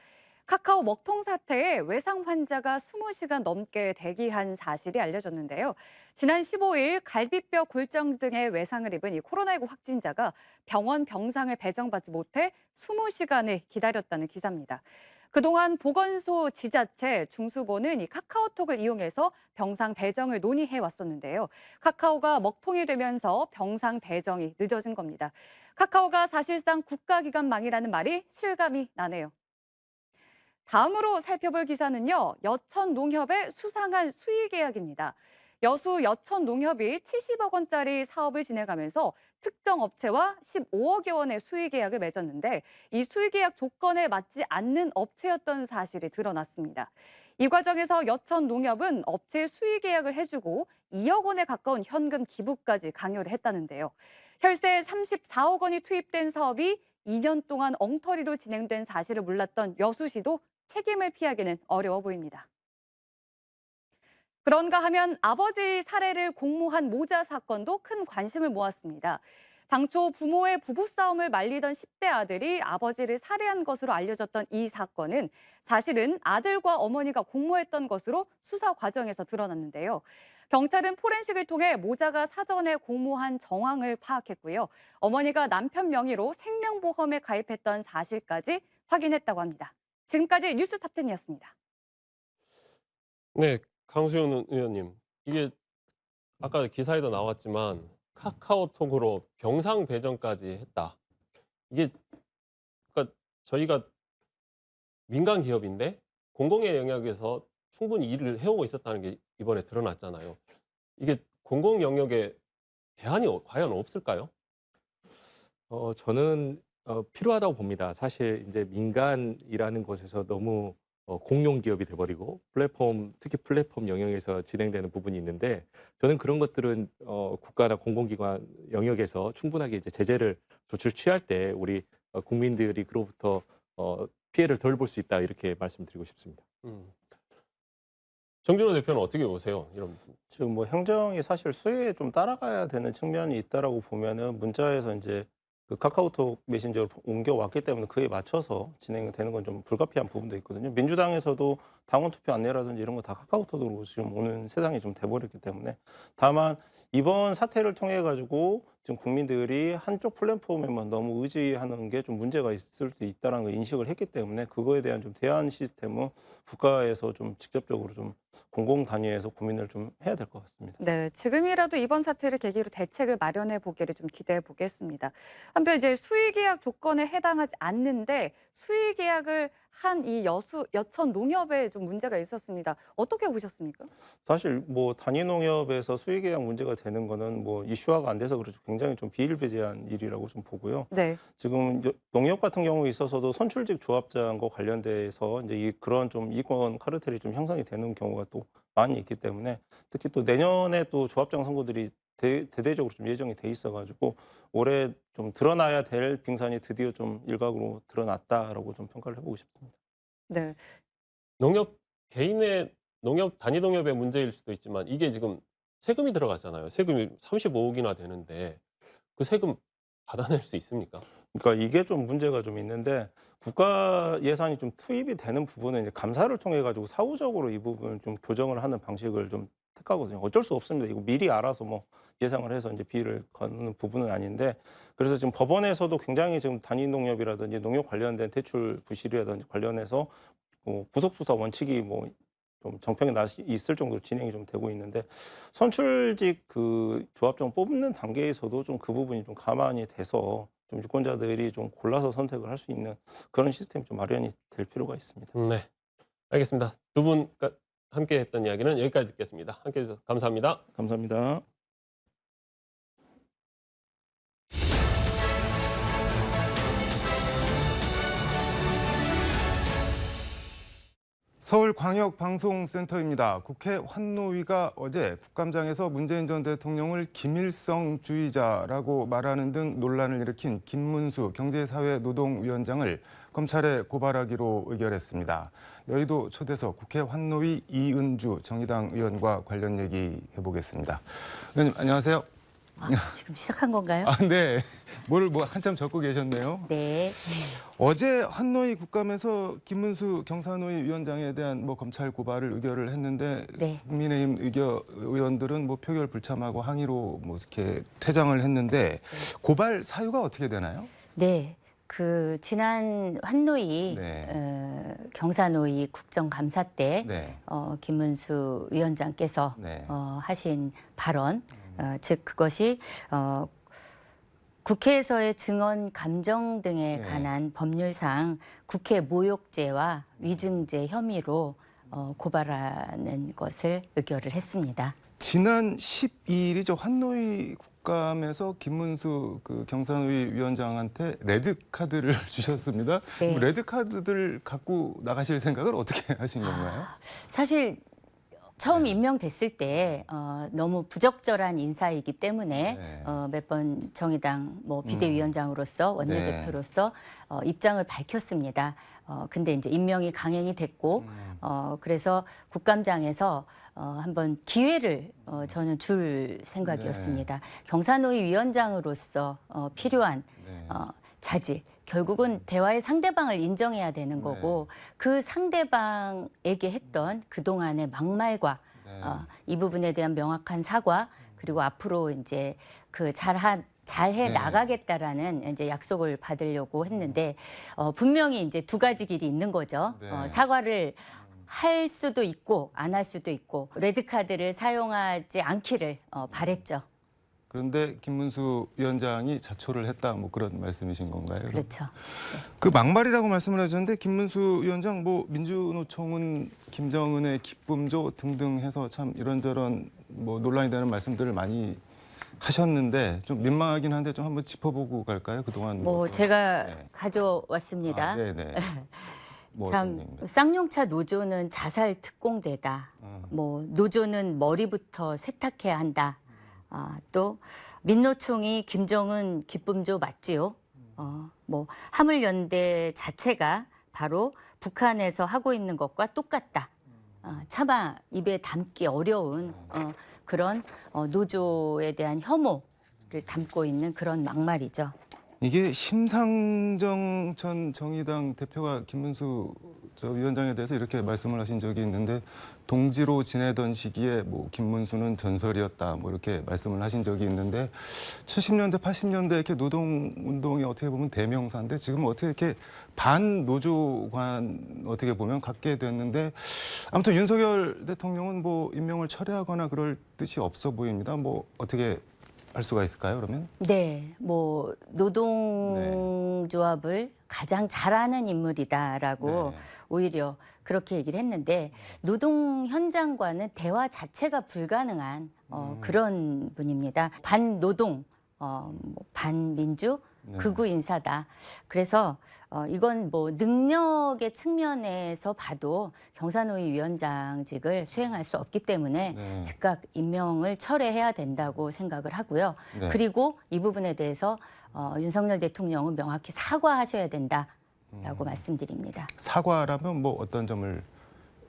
카카오 먹통 사태에 외상 환자가 20시간 넘게 대기한 사실이 알려졌는데요. 지난 15일 갈비뼈 골정 등의 외상을 입은 이 코로나19 확진자가 병원 병상을 배정받지 못해 20시간을 기다렸다는 기사입니다. 그동안 보건소 지자체, 중수본은 이 카카오톡을 이용해서 병상 배정을 논의해 왔었는데요. 카카오가 먹통이 되면서 병상 배정이 늦어진 겁니다. 카카오가 사실상 국가기관망이라는 말이 실감이 나네요. 다음으로 살펴볼 기사는요. 여천농협의 수상한 수의 계약입니다. 여수 여천농협이 70억 원짜리 사업을 진행하면서 특정 업체와 15억여 원의 수의 계약을 맺었는데 이 수의 계약 조건에 맞지 않는 업체였던 사실이 드러났습니다. 이 과정에서 여천농협은 업체의 수의 계약을 해주고 2억 원에 가까운 현금 기부까지 강요를 했다는데요. 혈세 34억 원이 투입된 사업이 2년 동안 엉터리로 진행된 사실을 몰랐던 여수시도 책임을 피하기는 어려워 보입니다. 그런가 하면 아버지 살해를 공모한 모자 사건도 큰 관심을 모았습니다. 당초 부모의 부부싸움을 말리던 10대 아들이 아버지를 살해한 것으로 알려졌던 이 사건은 사실은 아들과 어머니가 공모했던 것으로 수사 과정에서 드러났는데요. 경찰은 포렌식을 통해 모자가 사전에 공모한 정황을 파악했고요. 어머니가 남편 명의로 생명보험에 가입했던 사실까지 확인했다고 합니다. 지금까지 뉴스 탑10이었습니다. 네, 강수현 의원님. 이게 아까 기사에도 나왔지만 카카오톡으로 병상 배정까지 했다. 이게 그러니까 저희가 민간 기업인데 공공의 영역에서 충분히 일을 해오고 있었다는 게 이번에 드러났잖아요. 이게 공공 영역에 대안이 과연 없을까요? 저는 필요하다고 봅니다. 사실 이제 민간이라는 곳에서 너무 공용 기업이 돼버리고 특히 플랫폼 영역에서 진행되는 부분이 있는데 저는 그런 것들은 국가나 공공기관 영역에서 충분하게 이제 조치를 취할 때 우리 국민들이 그로부터 피해를 덜 볼 수 있다 이렇게 말씀드리고 싶습니다. 정진호 대표는 어떻게 보세요? 이런 지금 뭐 행정이 사실 수혜에 좀 따라가야 되는 측면이 있다라고 보면은 문자에서 이제 그 카카오톡 메신저로 옮겨왔기 때문에 그에 맞춰서 진행되는 건 좀 불가피한 부분도 있거든요. 민주당에서도 당원 투표 안내라든지 이런 거 다 카카오톡으로 지금 오는 세상이 좀 돼버렸기 때문에 다만 이번 사태를 통해 가지고 지금 국민들이 한쪽 플랫폼에만 너무 의지하는 게 좀 문제가 있을 수 있다는 걸 인식을 했기 때문에 그거에 대한 좀 대안 시스템은 국가에서 좀 직접적으로 좀 공공 단위에서 고민을 좀 해야 될 것 같습니다. 네, 지금이라도 이번 사태를 계기로 대책을 마련해 보기를 좀 기대해 보겠습니다. 한편 이제 수의계약 조건에 해당하지 않는데 수의계약을 한 이 여천 농협에 좀 문제가 있었습니다. 어떻게 보셨습니까? 사실 뭐 단위 농협에서 수의계약 문제가 되는 거는 뭐 이슈화가 안 돼서 그렇죠. 굉장히 좀 비일비재한 일이라고 좀 보고요. 네. 지금 농협 같은 경우에 있어서도 선출직 조합장과 관련돼서 이제 그런 좀 이권 카르텔이 좀 형성이 되는 경우가 또 많이 있기 때문에 특히 또 내년에 또 조합장 선거들이 대대적으로 좀 예정이 돼 있어가지고 올해 좀 드러나야 될 빙산이 드디어 좀 일각으로 드러났다라고 좀 평가를 해보고 싶습니다. 네. 농협 개인의 농협 단위 농협의 문제일 수도 있지만 이게 지금 세금이 들어가잖아요. 세금이 35억이나 되는데 그 세금 받아낼 수 있습니까? 그러니까 이게 좀 문제가 좀 있는데 국가 예산이 좀 투입이 되는 부분은 이제 감사를 통해 가지고 사후적으로 이 부분을 좀 교정을 하는 방식을 좀 택하거든요. 어쩔 수 없습니다. 이거 미리 알아서 뭐 예상을 해서 이제 비를 걷는 부분은 아닌데 그래서 지금 법원에서도 굉장히 지금 단위 농협이라든지 농협 관련된 대출 부실이라든지 관련해서 구속 수사 원칙이 뭐 좀 정평이 있을 정도로 진행이 좀 되고 있는데 선출직 그 조합장 뽑는 단계에서도 좀 그 부분이 좀 감안이 돼서 좀 유권자들이 좀 골라서 선택을 할 수 있는 그런 시스템이 좀 마련이 될 필요가 있습니다. 네, 알겠습니다. 두 분 함께 했던 이야기는 여기까지 듣겠습니다. 함께 해주셔서 감사합니다. 감사합니다. 서울광역방송센터입니다. 국회 환노위가 어제 국감장에서 문재인 전 대통령을 김일성주의자라고 말하는 등 논란을 일으킨 김문수 경제사회노동위원장을 검찰에 고발하기로 의결했습니다. 여의도 초대석 국회 환노위 이은주 정의당 의원과 관련 얘기 해보겠습니다. 의원님 안녕하세요. 지금 시작한 건가요? 네. 뭘 한참 적고 계셨네요. 네. 어제 환노위 국감에서 김문수 경사노위 위원장에 대한 검찰 고발을 의결을 했는데 네. 국민의힘 의원들은 표결 불참하고 항의로 이렇게 퇴장을 했는데 고발 사유가 어떻게 되나요? 네. 지난 환노위 네. 경사노위 국정감사 때 네. 김문수 위원장께서 네. 하신 발언 즉 그것이 국회에서의 증언 감정 등에 네. 관한 법률상 국회 모욕죄와 위증죄 혐의로 고발하는 것을 의결을 했습니다. 지난 12일이죠. 환노위 국감에서 김문수 경사노위 위원장한테 레드 카드를 주셨습니다. 네. 레드 카드를 갖고 나가실 생각을 어떻게 하신 건가요? 사실 처음 임명됐을 때 너무 부적절한 인사이기 때문에 몇 번 정의당 비대위원장으로서 원내대표로서 입장을 밝혔습니다. 근데 이제 임명이 강행이 됐고 그래서 국감장에서 한번 기회를 저는 줄 생각이었습니다. 경사노위 위원장으로서 필요한 자질. 결국은 대화의 상대방을 인정해야 되는 거고 그 상대방에게 했던 그동안의 막말과 이 부분에 대한 명확한 사과 그리고 앞으로 이제 잘해 나가겠다라는 이제 약속을 받으려고 했는데 분명히 이제 두 가지 길이 있는 거죠. 사과를 할 수도 있고 안 할 수도 있고 레드카드를 사용하지 않기를 바랬죠. 그런데 김문수 위원장이 자초를 했다 그런 말씀이신 건가요? 그렇죠. 그 막말이라고 말씀을 하셨는데 김문수 위원장 민주노총은 김정은의 기쁨조 등등 해서 참 이런저런 논란이 되는 말씀들을 많이 하셨는데 좀 민망하긴 한데 좀 한번 짚어보고 갈까요? 그동안 제가 가져왔습니다. 네네. 참 쌍용차 노조는 자살 특공대다. 노조는 머리부터 세탁해야 한다. 또 민노총이 김정은 기쁨조 맞지요. 화물연대 자체가 바로 북한에서 하고 있는 것과 똑같다. 차마 입에 담기 어려운 그런 노조에 대한 혐오를 담고 있는 그런 막말이죠. 이게 심상정 전 정의당 대표가 김문수 위원장에 대해서 이렇게 말씀을 하신 적이 있는데 동지로 지내던 시기에 뭐 김문수는 전설이었다 뭐 이렇게 말씀을 하신 적이 있는데 70년대 80년대 이렇게 노동운동이 어떻게 보면 대명사인데 지금 어떻게 이렇게 반노조관 어떻게 보면 갖게 됐는데 아무튼 윤석열 대통령은 뭐 임명을 철회하거나 그럴 뜻이 없어 보입니다. 뭐 어떻게 할 수가 있을까요, 그러면? 네, 뭐 노동조합을 가장 잘하는 인물이다라고 오히려 그렇게 얘기를 했는데 노동 현장과는 대화 자체가 불가능한 그런 분입니다. 반노동, 반민주, 극우 인사다. 그래서 이건 뭐 능력의 측면에서 봐도 경사노위 위원장직을 수행할 수 없기 때문에 즉각 임명을 철회해야 된다고 생각을 하고요. 그리고 이 부분에 대해서 윤석열 대통령은 명확히 사과하셔야 된다라고 말씀드립니다. 사과라면 뭐 어떤 점을?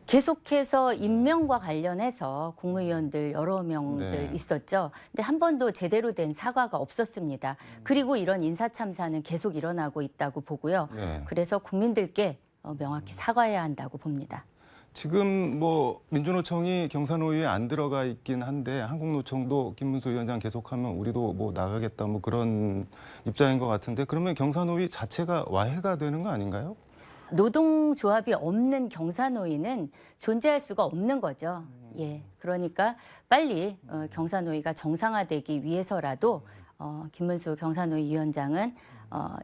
계속해서 임명과 관련해서 국무위원들 여러 명들 있었죠. 근데 한 번도 제대로 된 사과가 없었습니다. 그리고 이런 인사참사는 계속 일어나고 있다고 보고요. 그래서 국민들께 명확히 사과해야 한다고 봅니다. 지금 뭐 민주노총이 경사노위에 안 들어가 있긴 한데 한국노총도 김문수 위원장 계속하면 우리도 뭐 나가겠다 뭐 그런 입장인 것 같은데 그러면 경사노위 자체가 와해가 되는 거 아닌가요? 노동조합이 없는 경사노위는 존재할 수가 없는 거죠. 예, 그러니까 빨리 경사노위가 정상화되기 위해서라도 김문수 경사노위 위원장은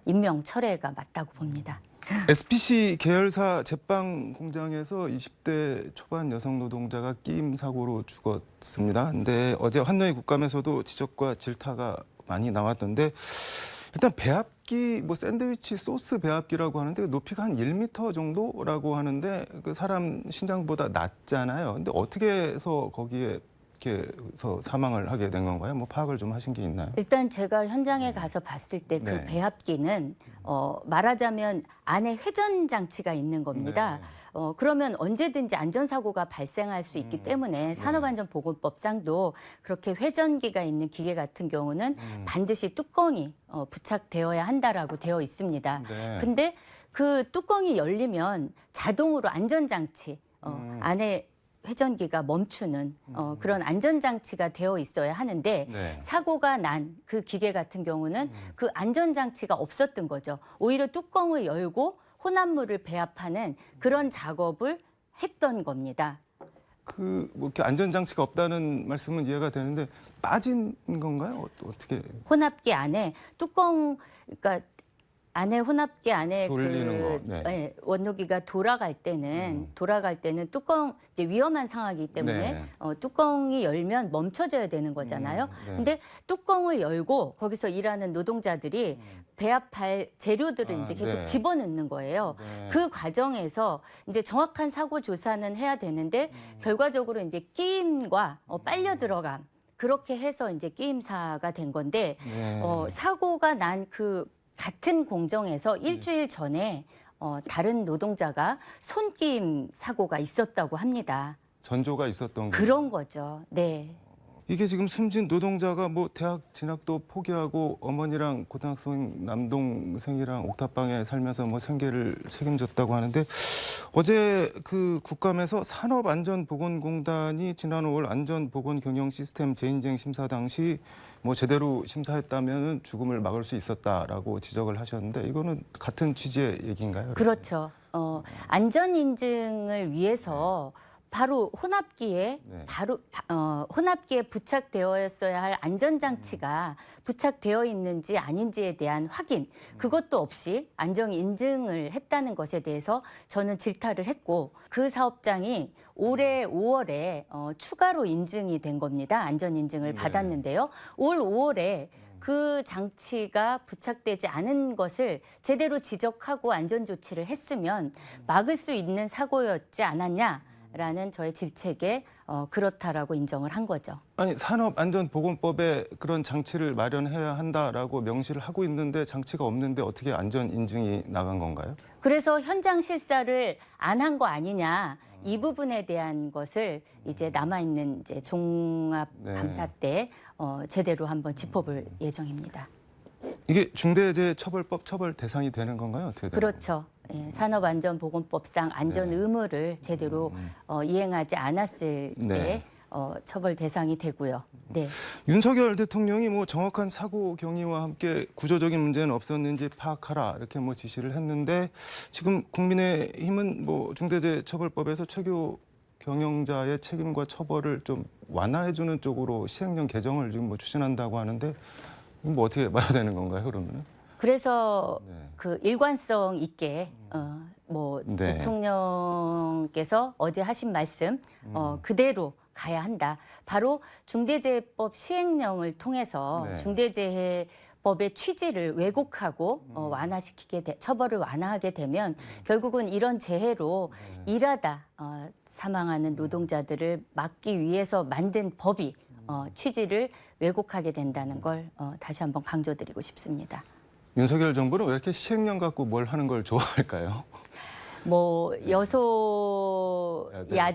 임명 철회가 맞다고 봅니다. SPC 계열사 제빵 공장에서 20대 초반 여성 노동자가 끼임 사고로 죽었습니다. 근데 어제 환노위 국감에서도 지적과 질타가 많이 나왔던데 일단 배합기, 뭐 샌드위치 소스 배합기라고 하는데 높이가 한 1m 정도라고 하는데 그 사람 신장보다 낮잖아요. 근데 어떻게 해서 거기에 이렇게 해서 사망을 하게 된 건가요? 뭐 파악을 좀 하신 게 있나요? 일단 제가 현장에 가서 봤을 때 그 배합기는 말하자면 안에 회전 장치가 있는 겁니다. 그러면 언제든지 안전사고가 발생할 수 있기 때문에 산업안전보건법상도 그렇게 회전기가 있는 기계 같은 경우는 반드시 뚜껑이 부착되어야 한다라고 되어 있습니다. 근데 그 뚜껑이 열리면 자동으로 안전장치 안에 회전기가 멈추는 그런 안전장치가 되어 있어야 하는데 사고가 난 그 기계 같은 경우는 그 안전장치가 없었던 거죠. 오히려 뚜껑을 열고 혼합물을 배합하는 그런 작업을 했던 겁니다. 그 뭐 이렇게 안전장치가 없다는 말씀은 이해가 되는데 빠진 건가요? 어떻게? 혼합기 안에 뚜껑, 그러니까 안에 혼합기 안에 돌리는 거, 원료기가 돌아갈 때는 뚜껑 이제 위험한 상황이기 때문에 뚜껑이 열면 멈춰져야 되는 거잖아요. 근데 뚜껑을 열고 거기서 일하는 노동자들이 배합할 재료들을 이제 계속 집어넣는 거예요. 그 과정에서 이제 정확한 사고 조사는 해야 되는데 결과적으로 이제 끼임과 빨려 들어감 그렇게 해서 이제 끼임사가 된 건데 사고가 난 그 같은 공정에서 일주일 전에 다른 노동자가 손끼임 사고가 있었다고 합니다. 전조가 있었던 그런 거죠. 네. 이게 지금 숨진 노동자가 뭐 대학 진학도 포기하고 어머니랑 고등학생 남동생이랑 옥탑방에 살면서 뭐 생계를 책임졌다고 하는데 어제 그 국감에서 산업안전보건공단이 지난 5월 안전보건경영시스템 재인증 심사 당시 뭐 제대로 심사했다면 죽음을 막을 수 있었다라고 지적을 하셨는데 이거는 같은 취지의 얘기인가요? 그렇죠. 안전 인증을 위해서 바로 혼합기에 혼합기에 부착되어야 할 안전장치가 부착되어 있는지 아닌지에 대한 확인 그것도 없이 안전 인증을 했다는 것에 대해서 저는 질타를 했고 그 사업장이 올해 5월에 추가로 인증이 된 겁니다. 안전 인증을 받았는데요. 올 5월에 그 장치가 부착되지 않은 것을 제대로 지적하고 안전 조치를 했으면 막을 수 있는 사고였지 않았냐. 라는 저의 질책에 그렇다라고 인정을 한 거죠. 아니 산업안전보건법에 그런 장치를 마련해야 한다라고 명시를 하고 있는데 장치가 없는데 어떻게 안전 인증이 나간 건가요? 그래서 현장 실사를 안 한 거 아니냐 이 부분에 대한 것을 이제 남아 있는 이제 종합 감사 때 제대로 한번 짚어볼 예정입니다. 이게 중대재해처벌법 처벌 대상이 되는 건가요? 어떻게 되나요? 그렇죠. 예, 산업안전보건법상 안전 네. 의무를 제대로 이행하지 않았을 때 네. 처벌 대상이 되고요. 네. 윤석열 대통령이 뭐 정확한 사고 경위와 함께 구조적인 문제는 없었는지 파악하라 이렇게 뭐 지시를 했는데 지금 국민의힘은 뭐 중대재해처벌법에서 최교 경영자의 책임과 처벌을 좀 완화해주는 쪽으로 시행령 개정을 지금 뭐 추진한다고 하는데 뭐 어떻게 봐야 되는 건가요, 그러면은? 그래서 네. 그 일관성 있게 뭐 네. 대통령께서 어제 하신 말씀 그대로 가야 한다. 바로 중대재해법 시행령을 통해서 네. 중대재해법의 취지를 왜곡하고 처벌을 완화하게 되면 결국은 이런 재해로 일하다 사망하는 노동자들을 막기 위해서 만든 법이 취지를 왜곡하게 된다는 걸 다시 한번 강조드리고 싶습니다. 윤석열 정부는 왜 이렇게 시행령 갖고 뭘 하는 걸 좋아할까요? 뭐 여소야대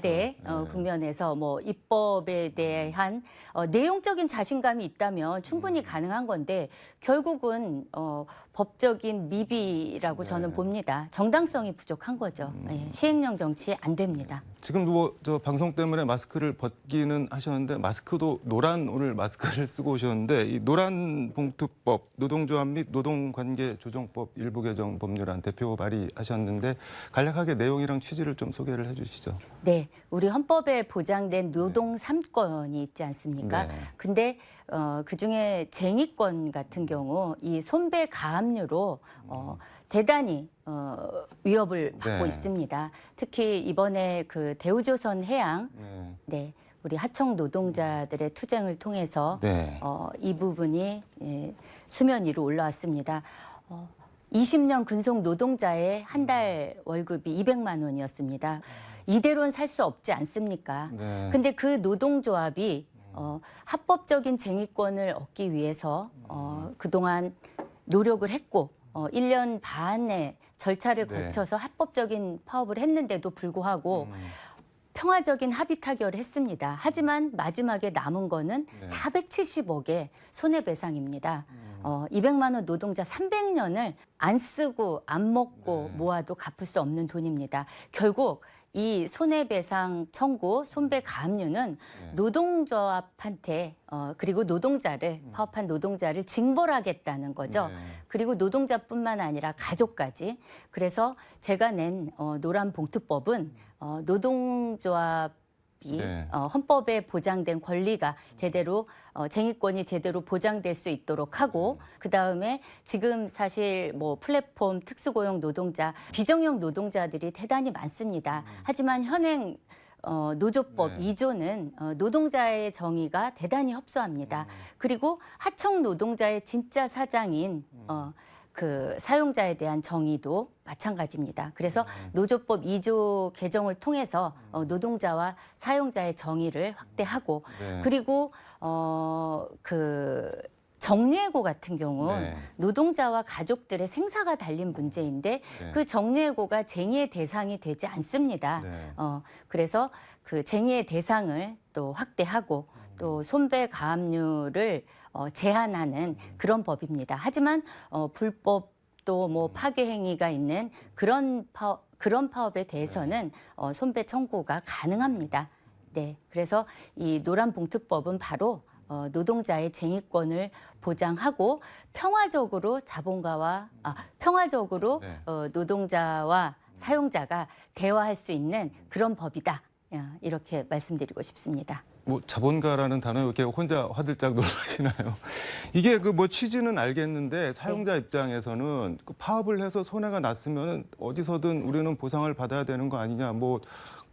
네. 국면에서 뭐 입법에 대한 내용적인 자신감이 있다면 충분히 가능한 건데 결국은 법적인 미비라고 저는 봅니다. 정당성이 부족한 거죠. 예, 시행령 정치 안 됩니다. 지금 뭐 저 방송 때문에 마스크를 벗기는 하셨는데 마스크도 노란 오늘 마스크를 쓰고 오셨는데 이 노란 봉투법 노동조합 및 노동관계조정법 일부 개정 법률안 대표 발의하셨는데 간략하게 내용이랑 취지를 좀 소개를 해주시죠. 네, 우리 헌법에 보장된 노동 3권이 있지 않습니까? 네. 근데 그중에 쟁의권 같은 경우 이 손배 가압류로 대단히 위협을 받고 네. 있습니다. 특히 이번에 그 대우조선 해양 네, 우리 하청 노동자들의 투쟁을 통해서 네. 이 부분이 수면 위로 올라왔습니다. 20년 근속 노동자의 한 달 월급이 200만 원이었습니다. 이대로는 살 수 없지 않습니까? 네. 근데 그 노동조합이 합법적인 쟁의권을 얻기 위해서 그동안 노력을 했고 1년 반의 절차를 네. 거쳐서 합법적인 파업을 했는데도 불구하고 평화적인 합의 타결을 했습니다. 하지만 마지막에 남은 거는 네. 470억의 손해배상입니다. 200만 원 노동자 300년을 안 쓰고 안 먹고 네. 모아도 갚을 수 없는 돈입니다. 결국 이 손해배상 청구, 손배 가압류는 노동조합한테 그리고 노동자를 파업한 노동자를 징벌하겠다는 거죠. 네. 그리고 노동자뿐만 아니라 가족까지. 그래서 제가 낸 노란 봉투법은 노동조합이 네. 헌법에 보장된 권리가 제대로 쟁의권이 제대로 보장될 수 있도록 하고 그다음에 지금 사실 뭐 플랫폼 특수고용 노동자 비정형 노동자들이 대단히 많습니다. 하지만 현행 노조법 네. 2조는 노동자의 정의가 대단히 협소합니다. 그리고 하청 노동자의 진짜 사장인 그 사용자에 대한 정의도 마찬가지입니다. 그래서 노조법 2조 개정을 통해서 노동자와 사용자의 정의를 확대하고 네. 그리고 그 정리해고 같은 경우 네. 노동자와 가족들의 생사가 달린 문제인데 네. 그 정리해고가 쟁의의 대상이 되지 않습니다. 네. 그래서 그 쟁의의 대상을 또 확대하고 또 손배 가압류를 제한하는 그런 법입니다. 하지만 불법 또 뭐 파괴 행위가 있는 그런 파업에 대해서는 손배 청구가 가능합니다. 네, 그래서 이 노란 봉투법은 바로 노동자의 쟁의권을 보장하고 평화적으로 평화적으로 네. 노동자와 사용자가 대화할 수 있는 그런 법이다. 이렇게 말씀드리고 싶습니다. 뭐 자본가라는 단어 이렇게 혼자 화들짝 놀라시나요? 이게 그 뭐 취지는 알겠는데 사용자 입장에서는 그 파업을 해서 손해가 났으면 어디서든 우리는 보상을 받아야 되는 거 아니냐?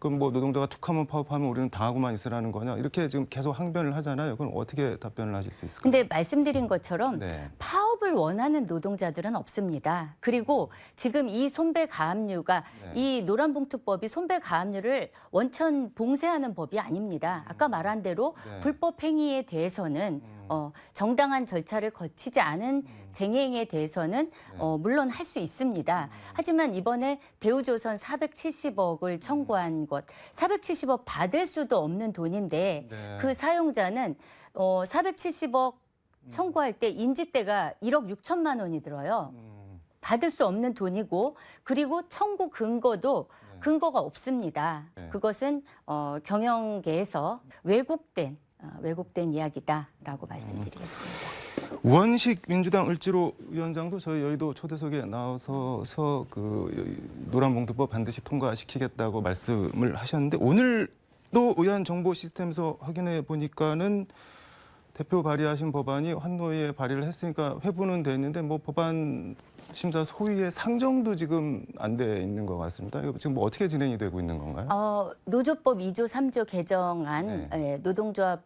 그럼 뭐 노동자가 툭 하면 파업하면 우리는 당하고만 있으라는 거냐? 이렇게 지금 계속 항변을 하잖아요. 그럼 어떻게 답변을 하실 수 있을까요? 근데 말씀드린 것처럼 네. 파업을 원하는 노동자들은 없습니다. 그리고 지금 이 손배 가압류가 이 노란봉투법이 손배 가압류를 원천 봉쇄하는 법이 아닙니다. 아까 말한 대로 네. 불법 행위에 대해서는 정당한 절차를 거치지 않은 쟁행에 대해서는 물론 할 수 있습니다. 하지만 이번에 대우조선 470억을 청구한 것, 470억 받을 수도 없는 돈인데 네. 그 사용자는 470억 청구할 때 인지대가 1억 6천만 원이 들어요. 받을 수 없는 돈이고 그리고 청구 근거도 근거가 없습니다. 네. 그것은 경영계에서 왜곡된 이야기다라고 말씀드리겠습니다. 우원식 민주당 을지로 위원장도 저희 여의도 초대석에 나와서 그 노란봉투법 반드시 통과시키겠다고 말씀을 하셨는데 오늘도 의안 정보 시스템에서 확인해 보니까는 대표 발의하신 법안이 환노위에 발의를 했으니까 회부는 돼 있는데 뭐 법안 심사 소위의 상정도 지금 안 돼 있는 것 같습니다. 이거 지금 뭐 어떻게 진행이 되고 있는 건가요? 노조법 2조 3조 개정안 노동조합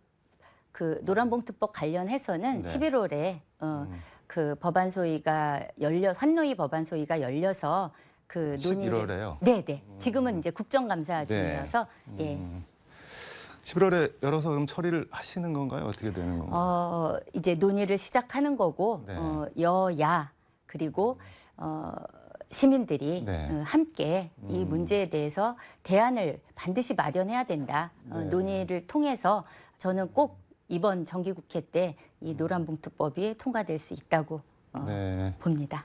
그 노란봉투법 관련해서는 11월에 그 법안 소위가 환노위 법안 소위가 열려서 그 논의를 11월에요? 네네. 지금은 이제 국정감사 중이어서 예. 11월에 열어서 그럼 처리를 하시는 건가요? 어떻게 되는 건가요? 이제 논의를 시작하는 거고 네. 여야 그리고 시민들이 네. 함께 이 문제에 대해서 대안을 반드시 마련해야 된다. 네. 논의를 통해서 저는 꼭 이번 정기국회 때 이 노란봉투법이 통과될 수 있다고 네. 봅니다.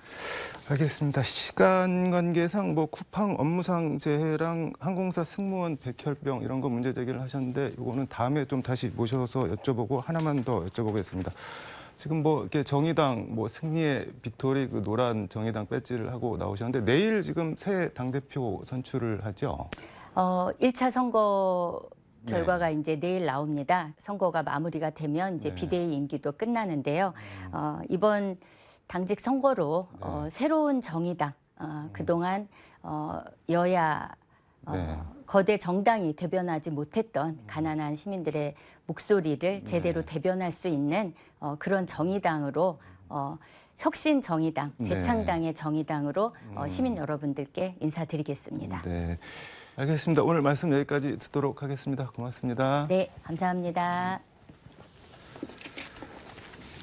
알겠습니다. 시간 관계상 뭐 쿠팡 업무상 재해랑 항공사 승무원 백혈병 이런 거 문제 제기를 하셨는데 이거는 다음에 좀 다시 모셔서 여쭤보고 하나만 더 여쭤보겠습니다. 지금 뭐 이렇게 정의당 뭐 승리의 빅토리 그 노란 정의당 배지를 하고 나오셨는데 내일 지금 새 당대표 선출을 하죠? 1차 선거 결과가 이제 내일 나옵니다. 선거가 마무리가 되면 이제 비대위 임기도 끝나는데요. 이번 당직 선거로 새로운 정의당 그동안 여야 거대 정당이 대변하지 못했던 가난한 시민들의 목소리를 제대로 대변할 수 있는 그런 정의당으로 혁신 정의당, 재창당의 정의당으로 시민 여러분들께 인사드리겠습니다. 네. 알겠습니다. 오늘 말씀 여기까지 듣도록 하겠습니다. 고맙습니다. 네, 감사합니다.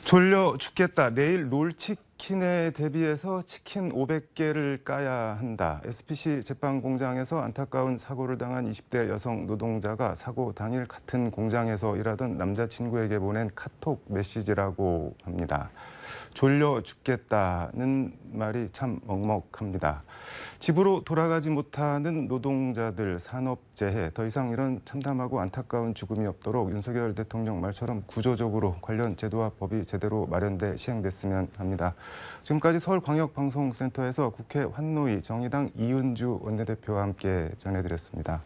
졸려 죽겠다. 내일 롤치킨에 대비해서 치킨 500개를 까야 한다. SPC 제빵 공장에서 안타까운 사고를 당한 20대 여성 노동자가 사고 당일 같은 공장에서 일하던 남자친구에게 보낸 카톡 메시지라고 합니다. 졸려 죽겠다는 말이 참 먹먹합니다. 집으로 돌아가지 못하는 노동자들 산업재해 더 이상 이런 참담하고 안타까운 죽음이 없도록 윤석열 대통령 말처럼 구조적으로 관련 제도와 법이 제대로 마련돼 시행됐으면 합니다. 지금까지 서울광역방송센터에서 국회 환노위 정의당 이은주 원내대표와 함께 전해드렸습니다.